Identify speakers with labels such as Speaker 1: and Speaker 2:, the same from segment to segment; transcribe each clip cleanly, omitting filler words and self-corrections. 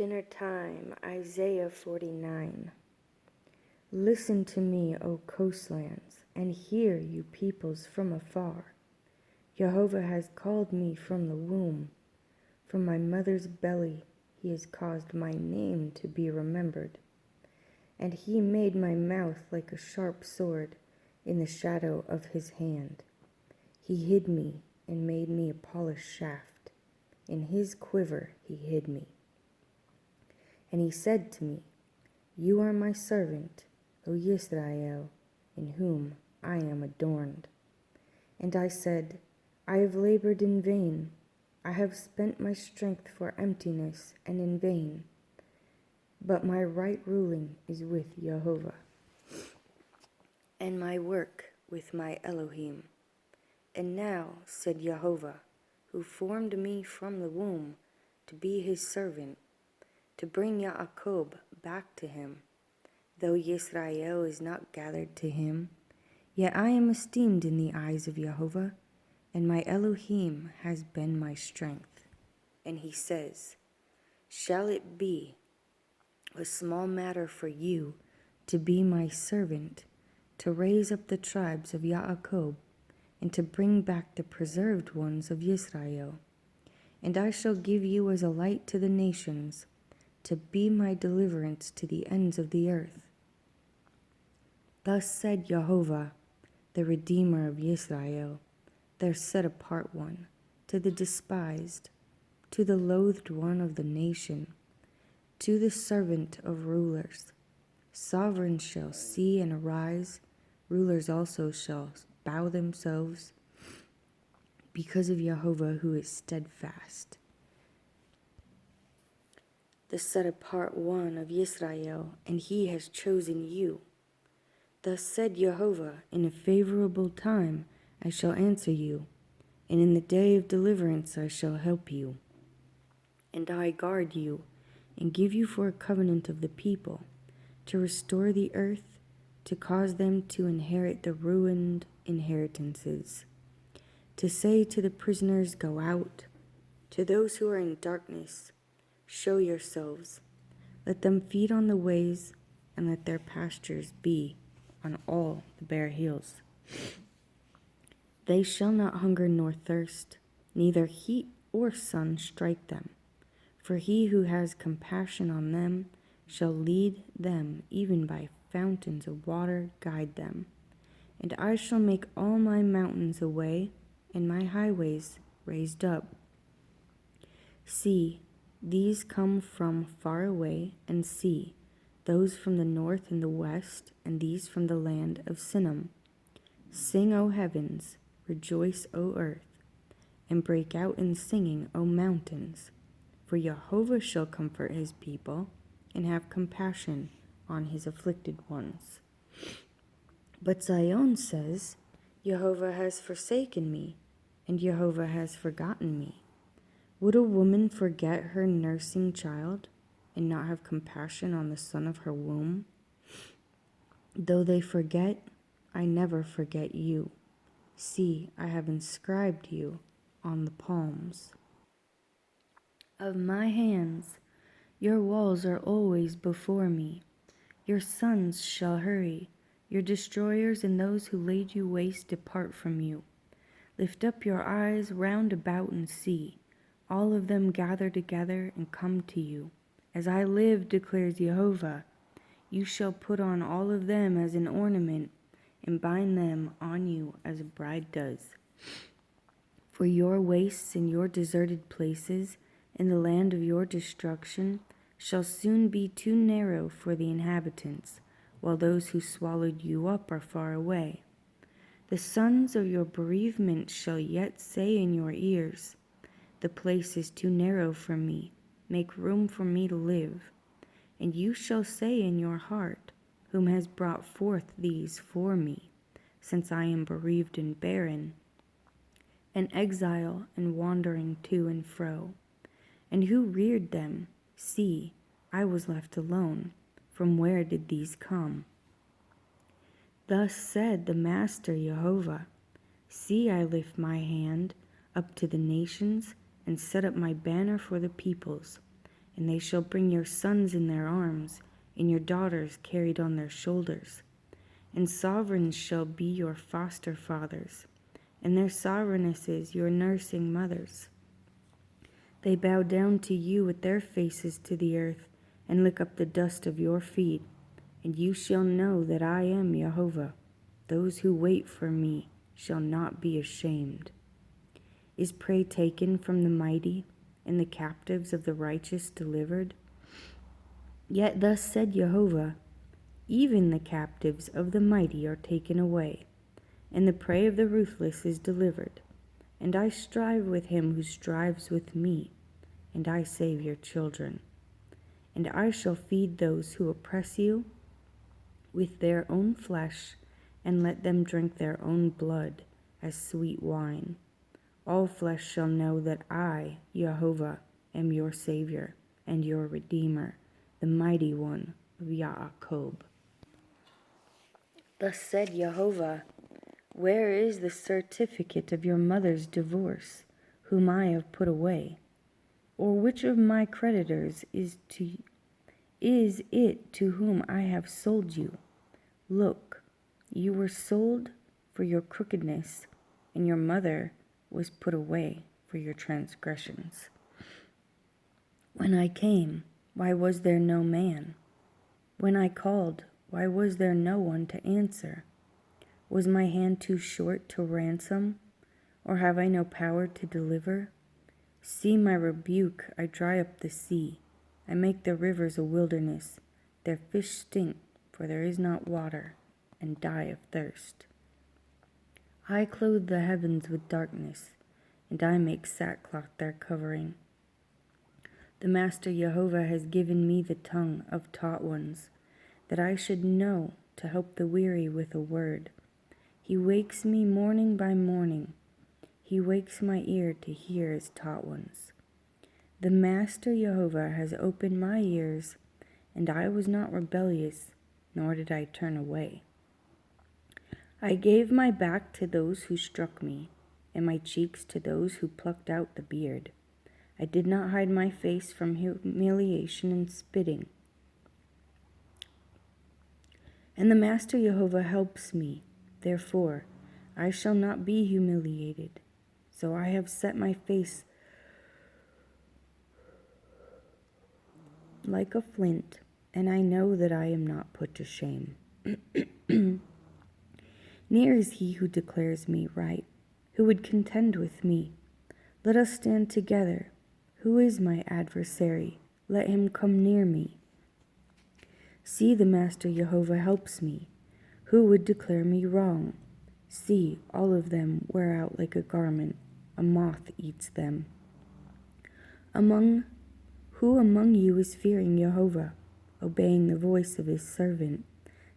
Speaker 1: Dinner time, Isaiah 49. Listen to me, O coastlands, and hear, you peoples from afar. Jehovah has called me from the womb. From my mother's belly he has caused my name to be remembered. And he made my mouth like a sharp sword in the shadow of his hand. He hid me and made me a polished shaft. In his quiver he hid me. And he said to me, You are my servant, O Yisrael, in whom I am adorned. And I said, I have labored in vain. I have spent my strength for emptiness and in vain. But my right ruling is with Jehovah, and my work with my Elohim. And now, said Jehovah, who formed me from the womb to be his servant, to bring Yaakov back to him. Though Yisrael is not gathered to him, yet I am esteemed in the eyes of Jehovah, and my Elohim has been my strength. And he says, Shall it be a small matter for you to be my servant, to raise up the tribes of Yaakov, and to bring back the preserved ones of Yisrael? And I shall give you as a light to the nations, to be my deliverance to the ends of the earth. Thus said Jehovah, the Redeemer of Yisrael, their set-apart one, to the despised, to the loathed one of the nation, to the servant of rulers. Sovereigns shall see and arise, rulers also shall bow themselves, because of Jehovah who is steadfast, the set-apart one of Yisrael, and he has chosen you. Thus said Jehovah, in a favorable time I shall answer you, and in the day of deliverance I shall help you. And I guard you, and give you for a covenant of the people, to restore the earth, to cause them to inherit the ruined inheritances, to say to the prisoners, Go out, to those who are in darkness, show yourselves. Let them feed on the ways, and let their pastures be on all the bare hills. They shall not hunger nor thirst, neither heat or sun strike them. For he who has compassion on them shall lead them, even by fountains of water guide them. And I shall make all my mountains a way, and my highways raised up. See, these come from far away, and see, those from the north and the west, and these from the land of Sinim. Sing, O heavens, rejoice, O earth, and break out in singing, O mountains. For Jehovah shall comfort his people, and have compassion on his afflicted ones. But Zion says, Jehovah has forsaken me, and Jehovah has forgotten me. Would a woman forget her nursing child, and not have compassion on the son of her womb? Though they forget, I never forget you. See, I have inscribed you on the palms of my hands. Your walls are always before me. Your sons shall hurry. Your destroyers and those who laid you waste depart from you. Lift up your eyes round about and see. All of them gather together and come to you. As I live, declares Jehovah, you shall put on all of them as an ornament, and bind them on you as a bride does. For your wastes and your deserted places, in the land of your destruction, shall soon be too narrow for the inhabitants, while those who swallowed you up are far away. The sons of your bereavement shall yet say in your ears, The place is too narrow for me, make room for me to live. And you shall say in your heart, Whom has brought forth these for me, since I am bereaved and barren, an exile and wandering to and fro? And who reared them? See, I was left alone. From where did these come? Thus said the Master Jehovah, See, I lift my hand up to the nations, and set up my banner for the peoples, and they shall bring your sons in their arms, and your daughters carried on their shoulders. And sovereigns shall be your foster fathers, and their sovereignesses your nursing mothers. They bow down to you with their faces to the earth, and lick up the dust of your feet, and you shall know that I am Jehovah. Those who wait for me shall not be ashamed. Is prey taken from the mighty, and the captives of the righteous delivered? Yet thus said Jehovah, even the captives of the mighty are taken away, and the prey of the ruthless is delivered. And I strive with him who strives with me, and I save your children. And I shall feed those who oppress you with their own flesh, and let them drink their own blood as sweet wine. All flesh shall know that I, Jehovah, am your Savior and your Redeemer, the Mighty One of Yaakov. Thus said Jehovah, where is the certificate of your mother's divorce, whom I have put away? Or which of my creditors is it to whom I have sold you? Look, you were sold for your crookedness, and your mother was put away for your transgressions. When I came, why was there no man? When I called, why was there no one to answer? Was my hand too short to ransom, or have I no power to deliver? See my rebuke, I dry up the sea. I make the rivers a wilderness. Their fish stink, for there is not water, and die of thirst. I clothe the heavens with darkness, and I make sackcloth their covering. The Master Jehovah has given me the tongue of taught ones, that I should know to help the weary with a word. He wakes me morning by morning. He wakes my ear to hear his taught ones. The Master Jehovah has opened my ears, and I was not rebellious, nor did I turn away. I gave my back to those who struck me, and my cheeks to those who plucked out the beard. I did not hide my face from humiliation and spitting. And the Master Jehovah helps me. Therefore, I shall not be humiliated. So I have set my face like a flint, and I know that I am not put to shame. Near is he who declares me right, who would contend with me. Let us stand together. Who is my adversary? Let him come near me. See, the Master Jehovah helps me. Who would declare me wrong? See, all of them wear out like a garment. A moth eats them. Who among you is fearing Jehovah, obeying the voice of his servant,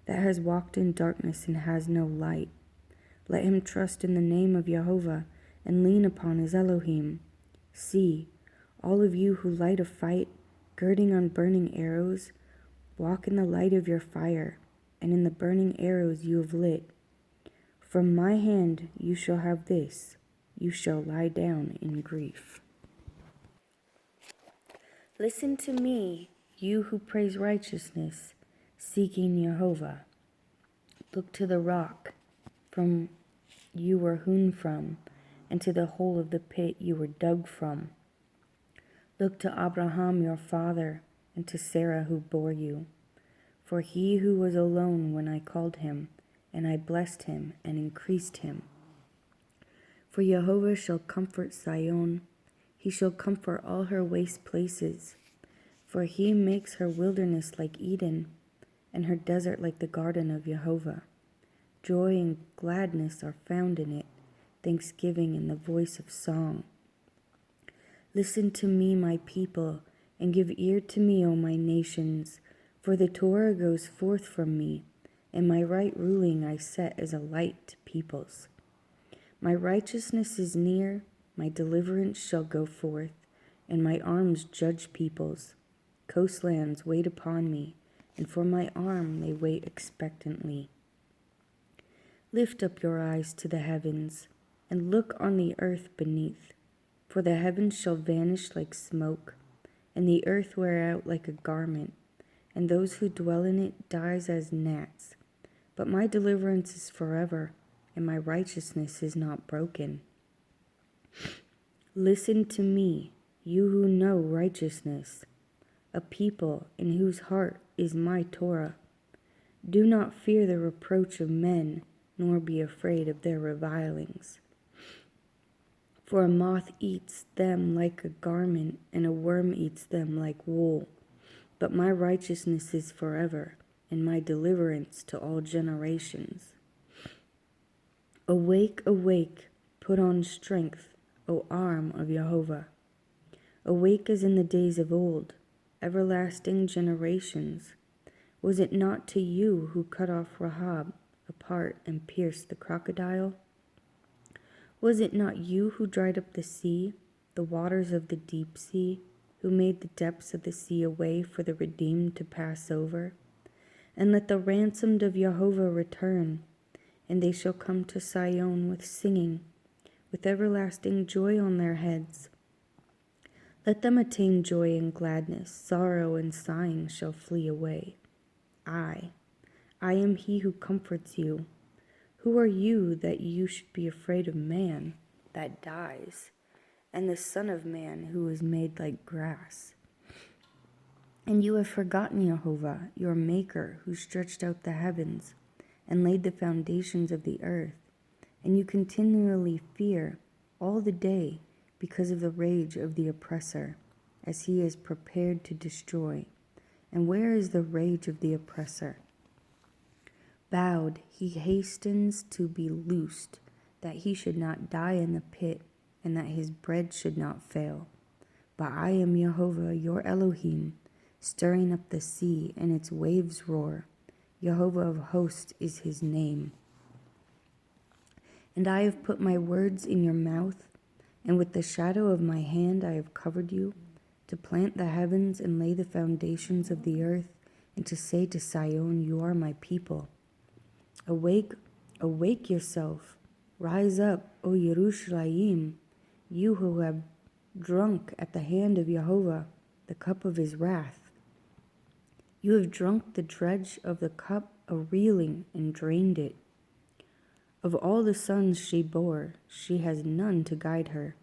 Speaker 1: that has walked in darkness and has no light? Let him trust in the name of Jehovah and lean upon his Elohim. See, all of you who light a fight, girding on burning arrows, walk in the light of your fire, and in the burning arrows you have lit. From my hand you shall have this, you shall lie down in grief. Listen to me, you who praise righteousness, seeking Jehovah. Look to the rock from you were hewn from, and to the hole of the pit you were dug from. Look to Abraham your father, and to Sarah who bore you. For he who was alone when I called him, and I blessed him and increased him. For Jehovah shall comfort Zion, he shall comfort all her waste places. For he makes her wilderness like Eden, and her desert like the garden of Jehovah. Joy and gladness are found in it, thanksgiving and the voice of song. Listen to me, my people, and give ear to me, O my nations, for the Torah goes forth from me, and my right ruling I set as a light to peoples. My righteousness is near, my deliverance shall go forth, and my arms judge peoples. Coastlands wait upon me, and for my arm they wait expectantly. Lift up your eyes to the heavens, and look on the earth beneath, for the heavens shall vanish like smoke, and the earth wear out like a garment, and those who dwell in it dies as gnats. But my deliverance is forever, and my righteousness is not broken. Listen to me, you who know righteousness, a people in whose heart is my Torah. Do not fear the reproach of men, nor be afraid of their revilings. For a moth eats them like a garment, and a worm eats them like wool. But my righteousness is forever, and my deliverance to all generations. Awake, awake, put on strength, O arm of Jehovah. Awake as in the days of old, everlasting generations. Was it not to you who cut off Rahab apart and pierced the crocodile? Was it not you who dried up the sea, the waters of the deep sea, who made the depths of the sea a way for the redeemed to pass over? And let the ransomed of Jehovah return, and they shall come to Sion with singing, with everlasting joy on their heads. Let them attain joy and gladness, sorrow and sighing shall flee away. I am he who comforts you. Who are you that you should be afraid of man that dies, and the Son of Man who is made like grass? And you have forgotten Jehovah, your Maker, who stretched out the heavens and laid the foundations of the earth, and you continually fear all the day because of the rage of the oppressor, as he is prepared to destroy. And where is the rage of the oppressor? Bowed, he hastens to be loosed, that he should not die in the pit, and that his bread should not fail. But I am Jehovah, your Elohim, stirring up the sea, and its waves roar. Jehovah of hosts is his name. And I have put my words in your mouth, and with the shadow of my hand I have covered you, to plant the heavens and lay the foundations of the earth, and to say to Sion, you are my people. Awake, awake yourself, rise up, O Yerushalayim, you who have drunk at the hand of Jehovah the cup of his wrath. You have drunk the dredge of the cup of reeling and drained it. Of all the sons she bore, she has none to guide her,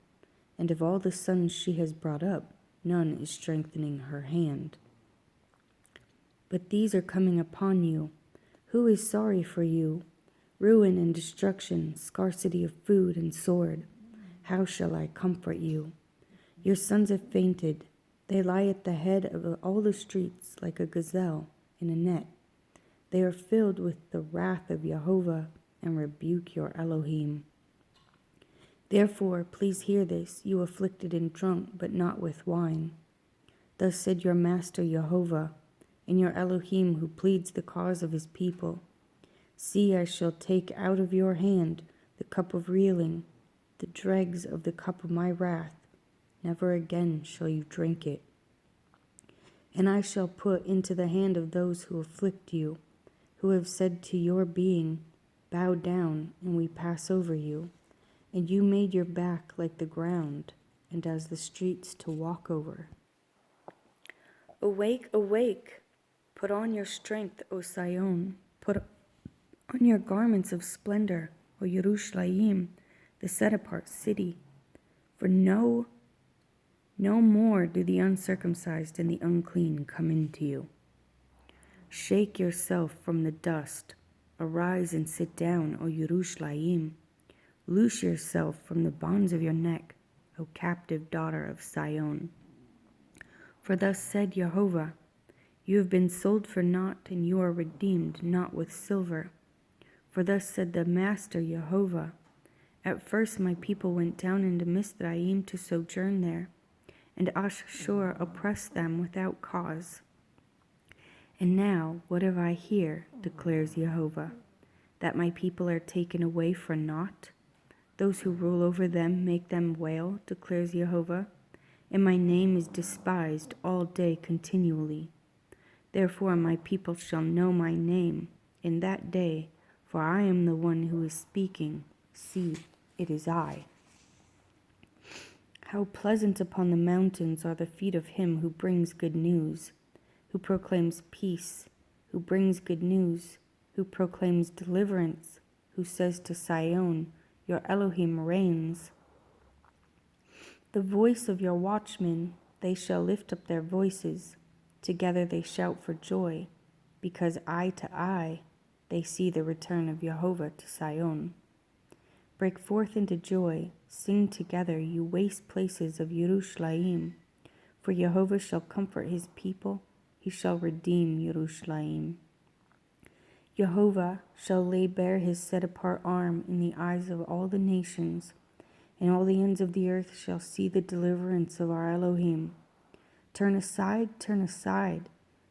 Speaker 1: and of all the sons she has brought up, none is strengthening her hand. But these are coming upon you. Who is sorry for you? Ruin and destruction, scarcity of food and sword. How shall I comfort you? Your sons have fainted. They lie at the head of all the streets like a gazelle in a net. They are filled with the wrath of Jehovah and rebuke your Elohim. Therefore, please hear this, you afflicted and drunk, but not with wine. Thus said your master Jehovah, and your Elohim who pleads the cause of his people. See, I shall take out of your hand the cup of reeling, the dregs of the cup of my wrath. Never again shall you drink it. And I shall put into the hand of those who afflict you, who have said to your being, bow down, and we pass over you. And you made your back like the ground, and as the streets to walk over. Awake, awake, put on your strength, O Sion, put on your garments of splendor, O Yerushalayim, the set-apart city. For no more do the uncircumcised and the unclean come into you. Shake yourself from the dust, arise and sit down, O Yerushalayim. Loose yourself from the bonds of your neck, O captive daughter of Sion. For thus said Jehovah, you have been sold for naught, and you are redeemed not with silver. For thus said the Master Jehovah, at first my people went down into Mizraim to sojourn there, and Ashur oppressed them without cause. And now what have I here, declares Jehovah, that my people are taken away for naught? Those who rule over them make them wail, declares Jehovah, and my name is despised all day continually. Therefore my people shall know my name in that day, for I am the one who is speaking. See, it is I. How pleasant upon the mountains are the feet of him who brings good news, who proclaims peace, who brings good news, who proclaims deliverance, who says to Sion, your Elohim reigns. The voice of your watchmen, they shall lift up their voices. Together they shout for joy, because eye to eye they see the return of Jehovah to Sion. Break forth into joy, sing together, you waste places of Yerushalayim. For Jehovah shall comfort his people, he shall redeem Yerushalayim. Jehovah shall lay bare his set-apart arm in the eyes of all the nations, and all the ends of the earth shall see the deliverance of our Elohim. Turn aside,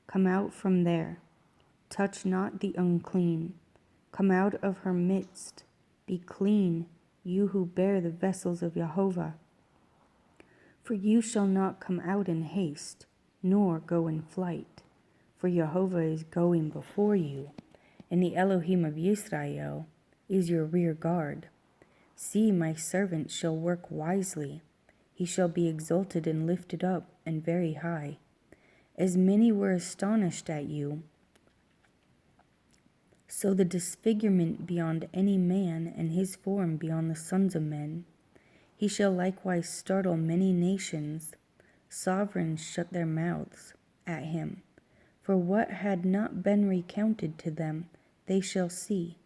Speaker 1: come out from there. Touch not the unclean. Come out of her midst. Be clean, you who bear the vessels of Jehovah. For you shall not come out in haste, nor go in flight. For Jehovah is going before you, and the Elohim of Yisrael is your rear guard. See, my servant shall work wisely. He shall be exalted and lifted up and very high. As many were astonished at you, so the disfigurement beyond any man, and his form beyond the sons of men. He shall likewise startle many nations. Sovereigns shut their mouths at him. For what had not been recounted to them, they shall see,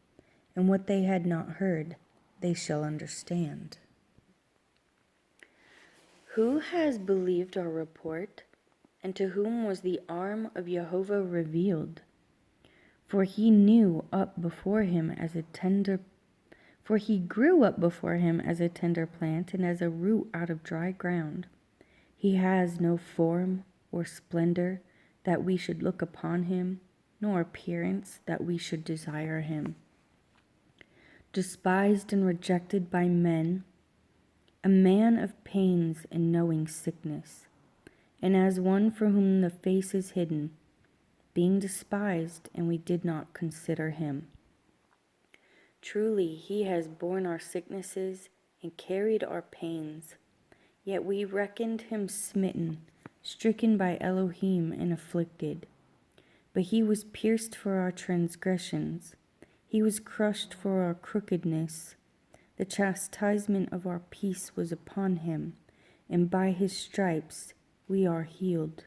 Speaker 1: and what they had not heard, they shall understand. Who has believed our report, and to whom was the arm of Jehovah revealed? For he grew up before him as a tender plant, and as a root out of dry ground. He has no form or splendor that we should look upon him, nor appearance that we should desire him. Despised and rejected by men, a man of pains and knowing sickness, and as one for whom the face is hidden, being despised, and we did not consider him. Truly, he has borne our sicknesses and carried our pains, yet we reckoned him smitten, stricken by Elohim and afflicted. But he was pierced for our transgressions, he was crushed for our crookedness. The chastisement of our peace was upon him, and by his stripes we are healed.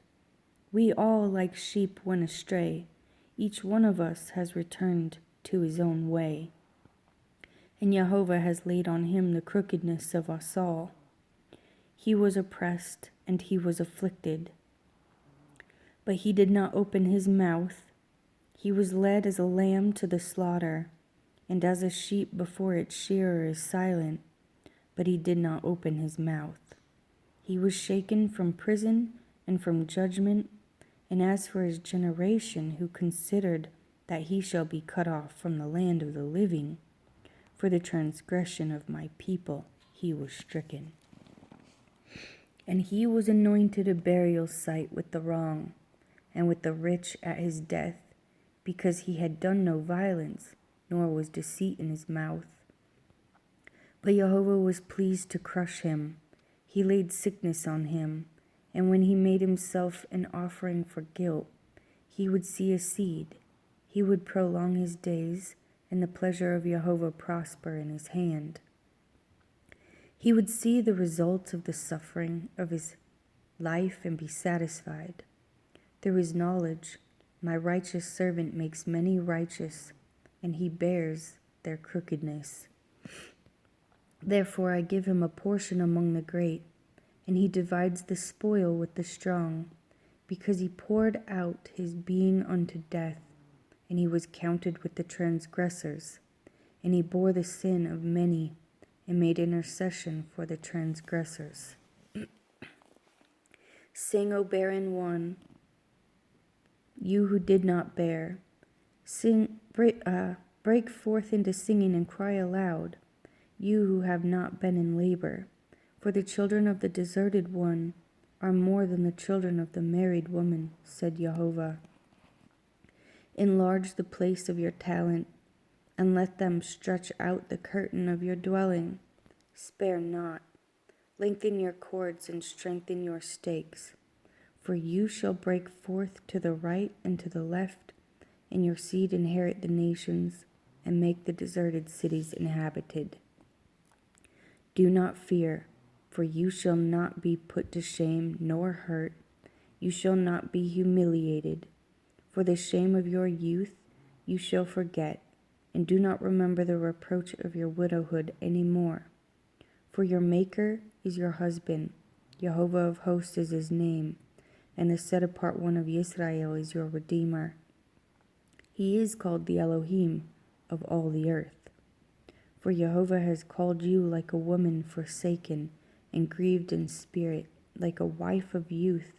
Speaker 1: We all like sheep went astray, each one of us has returned to his own way. And Jehovah has laid on him the crookedness of us all. He was oppressed and he was afflicted, but he did not open his mouth. He was led as a lamb to the slaughter, and as a sheep before its shearer is silent, but he did not open his mouth. He was shaken from prison and from judgment, and as for his generation, who considered that he shall be cut off from the land of the living, for the transgression of my people he was stricken. And he was anointed a burial site with the wrong, and with the rich at his death, because he had done no violence, nor was deceit in his mouth. But Jehovah was pleased to crush him. He laid sickness on him, and when he made himself an offering for guilt, he would see a seed. He would prolong his days, and the pleasure of Jehovah prosper in his hand. He would see the results of the suffering of his life and be satisfied. Through his knowledge, my righteous servant makes many righteous, and he bears their crookedness. Therefore I give him a portion among the great, and he divides the spoil with the strong, because he poured out his being unto death, and he was counted with the transgressors, and he bore the sin of many, and made intercession for the transgressors. Sing, O barren one, you who did not bear. Sing, break forth into singing and cry aloud, you who have not been in labor. For the children of the deserted one are more than the children of the married woman, said Jehovah. Enlarge the place of your talent, and let them stretch out the curtain of your dwelling. Spare not, Lengthen your cords and strengthen your stakes. For you shall break forth to the right and to the left, and your seed inherit the nations, and make the deserted cities inhabited. Do not fear, for you shall not be put to shame nor hurt. You shall not be humiliated. For the shame of your youth you shall forget, and do not remember the reproach of your widowhood any more. For your Maker is your husband, Jehovah of hosts is his name, and the set apart one of Israel is your Redeemer. He is called the Elohim of all the earth. For Jehovah has called you like a woman forsaken and grieved in spirit, like a wife of youth,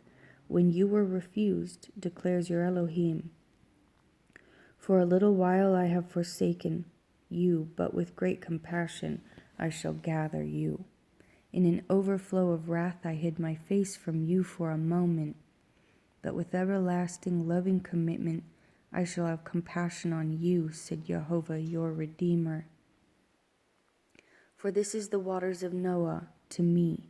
Speaker 1: when you were refused, declares your Elohim. For a little while I have forsaken you, but with great compassion I shall gather you. In an overflow of wrath I hid my face from you for a moment, but with everlasting loving commitment I shall have compassion on you, said Jehovah your Redeemer. For this is the waters of Noah to me,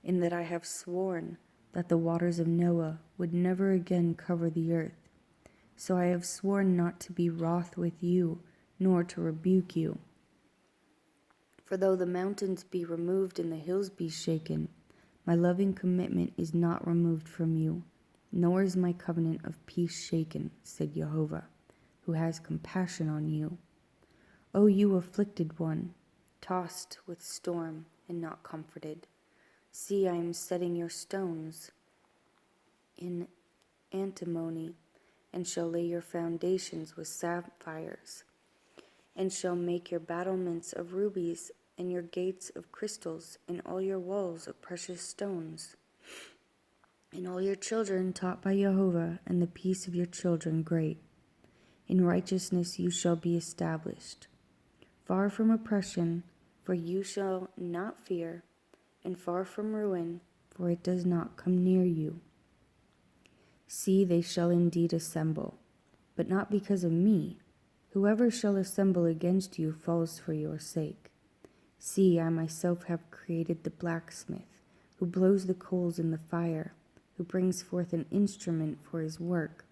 Speaker 1: in that I have sworn that the waters of Noah would never again cover the earth. So I have sworn not to be wroth with you, nor to rebuke you. For though the mountains be removed and the hills be shaken, my loving commitment is not removed from you, nor is my covenant of peace shaken, said Jehovah, who has compassion on you. O you afflicted one, tossed with storm and not comforted, see, I am setting your stones in antimony, and shall lay your foundations with sapphires, and shall make your battlements of rubies, and your gates of crystals, and all your walls of precious stones. And all your children taught by Jehovah, and the peace of your children great. In righteousness you shall be established. Far from oppression, for you shall not fear, and far from ruin, for it does not come near you. See, they shall indeed assemble, but not because of me. Whoever shall assemble against you falls for your sake. See, I myself have created the blacksmith, who blows the coals in the fire, who brings forth an instrument for his work,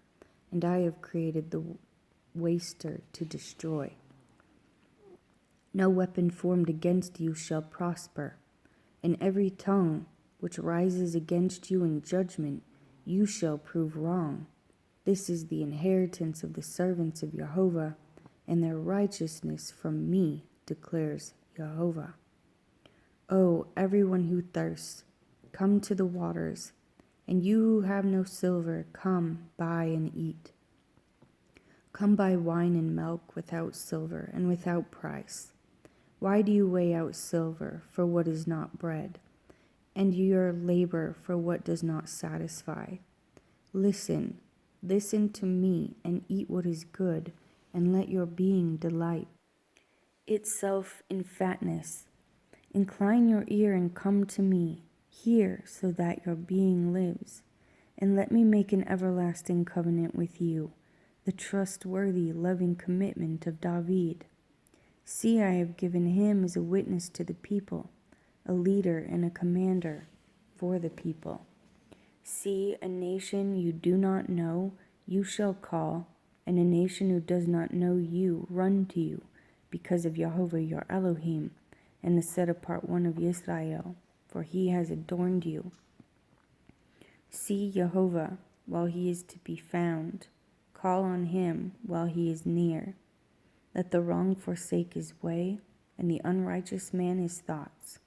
Speaker 1: and I have created the waster to destroy. No weapon formed against you shall prosper, and every tongue which rises against you in judgment you shall prove wrong. This is the inheritance of the servants of Jehovah, and their righteousness from me, declares Jehovah. O everyone who thirsts, come to the waters, and you who have no silver, come, buy and eat. Come buy wine and milk without silver and without price. Why do you weigh out silver for what is not bread, and your labor for what does not satisfy? Listen to me, and eat what is good, and let your being delight itself in fatness. Incline your ear and come to me, hear so that your being lives, and let me make an everlasting covenant with you, the trustworthy, loving commitment of David. See, I have given him as a witness to the people, a leader and a commander for the people. See, a nation you do not know, you shall call, and a nation who does not know you run to you, because of Jehovah your Elohim, and the set apart one of Israel, for he has adorned you. See Jehovah while he is to be found, call on him while he is near. Let the wrong forsake his way, and the unrighteous man his thoughts.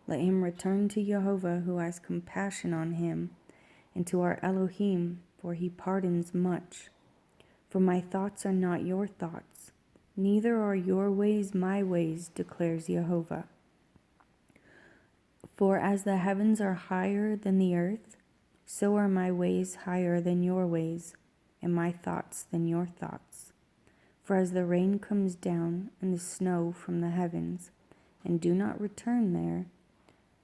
Speaker 1: Let him return to Jehovah, who has compassion on him, and to our Elohim, for he pardons much. For my thoughts are not your thoughts, neither are your ways my ways, declares Jehovah. For as the heavens are higher than the earth, so are my ways higher than your ways, and my thoughts than your thoughts. For as the rain comes down and the snow from the heavens, and do not return there,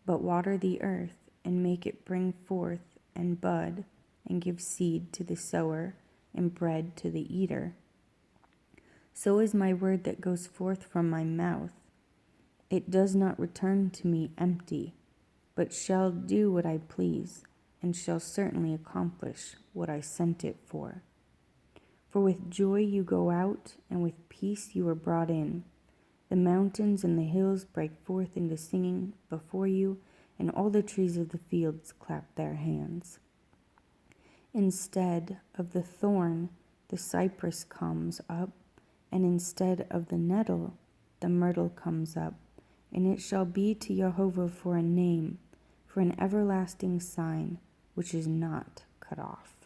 Speaker 1: but water the earth, and make it bring forth and bud, and give seed to the sower, and bread to the eater, so is my word that goes forth from my mouth. It does not return to me empty, but shall do what I please, and shall certainly accomplish what I sent it for. For with joy you go out, and with peace you are brought in. The mountains and the hills break forth into singing before you, and all the trees of the fields clap their hands. Instead of the thorn, the cypress comes up, and instead of the nettle, the myrtle comes up. And it shall be to Jehovah for a name, for an everlasting sign which is not cut off.